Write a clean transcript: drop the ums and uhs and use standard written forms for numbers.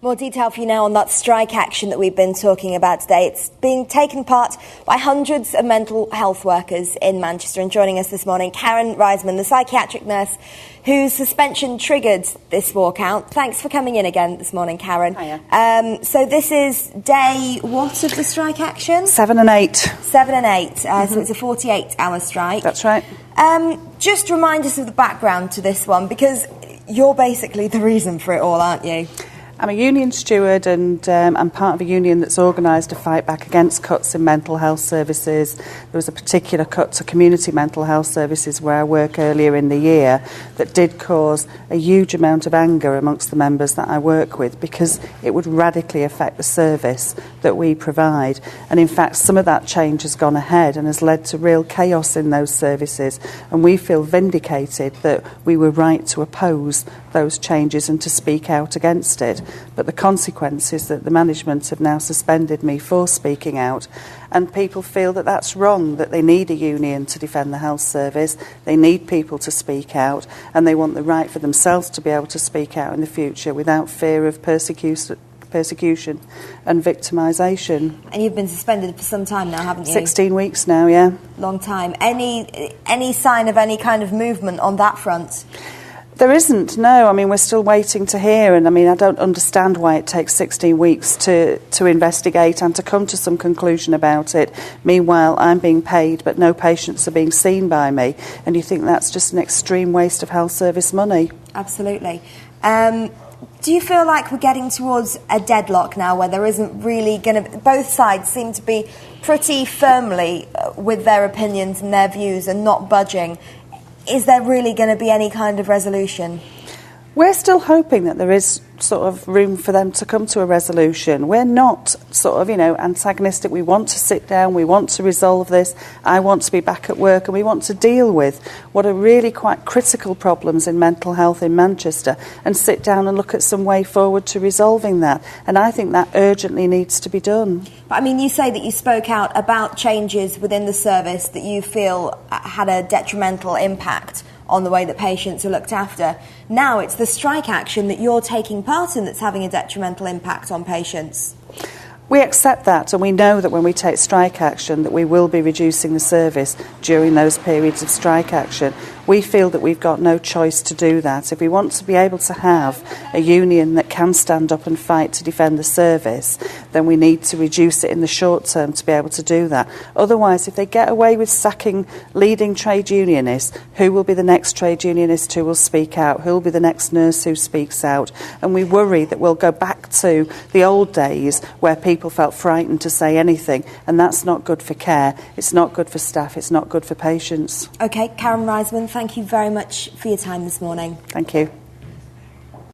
More detail for you now on that strike action that we've been talking about today. It's being taken part by hundreds of mental health workers in Manchester. And joining us this morning, Karen Reissman, the psychiatric nurse whose suspension triggered this walkout. Thanks for coming in again this morning, Karen. Hiya. So this is day what of the strike action? 7 and 8. 7 and 8. So it's a 48-hour strike. That's right. Just remind us of the background to this one, because you're basically the reason for it all, aren't you? I'm a union steward and I'm part of a union that's organised to fight back against cuts in mental health services. There was a particular cut to community mental health services where I work earlier in the year that did cause a huge amount of anger amongst the members that I work with, because it would radically affect the service that we provide. And in fact, some of that change has gone ahead and has led to real chaos in those services. And we feel vindicated that we were right to oppose those changes and to speak out against it. But the consequence is that the management have now suspended me for speaking out, and people feel that that's wrong, that they need a union to defend the health service, they need people to speak out, and they want the right for themselves to be able to speak out in the future without fear of persecution and victimisation. And you've been suspended for some time now, haven't you? 16 weeks now, yeah. Long time. Any sign of any kind of movement on that front? There isn't, no. I mean, we're still waiting to hear, and I mean, I don't understand why it takes 16 weeks to investigate and to come to some conclusion about it. Meanwhile, I'm being paid, but no patients are being seen by me, and you think that's just an extreme waste of health service money. Absolutely. Do you feel like we're getting towards a deadlock now, where there isn't really going to... Both sides seem to be pretty firmly with their opinions and their views and not budging. Is there really going to be any kind of resolution? We're still hoping that there is sort of room for them to come to a resolution. We're not sort of, antagonistic. We want to sit down, we want to resolve this. I want to be back at work, and we want to deal with what are really quite critical problems in mental health in Manchester and sit down and look at some way forward to resolving that. And I think that urgently needs to be done. But I mean, you say that you spoke out about changes within the service that you feel had a detrimental impact on the way that patients are looked after. Now it's the strike action that you're taking part in that's having a detrimental impact on patients. We accept that, and we know that when we take strike action that we will be reducing the service during those periods of strike action. We feel that we've got no choice to do that. If we want to be able to have a union that can stand up and fight to defend the service, then we need to reduce it in the short term to be able to do that. Otherwise, if they get away with sacking leading trade unionists, who will be the next trade unionist who will speak out? Who will be the next nurse who speaks out? And we worry that we'll go back to the old days where people felt frightened to say anything, and that's not good for care, it's not good for staff, it's not good for patients. OK, Karen Reissman, thank you very much for your time this morning. Thank you.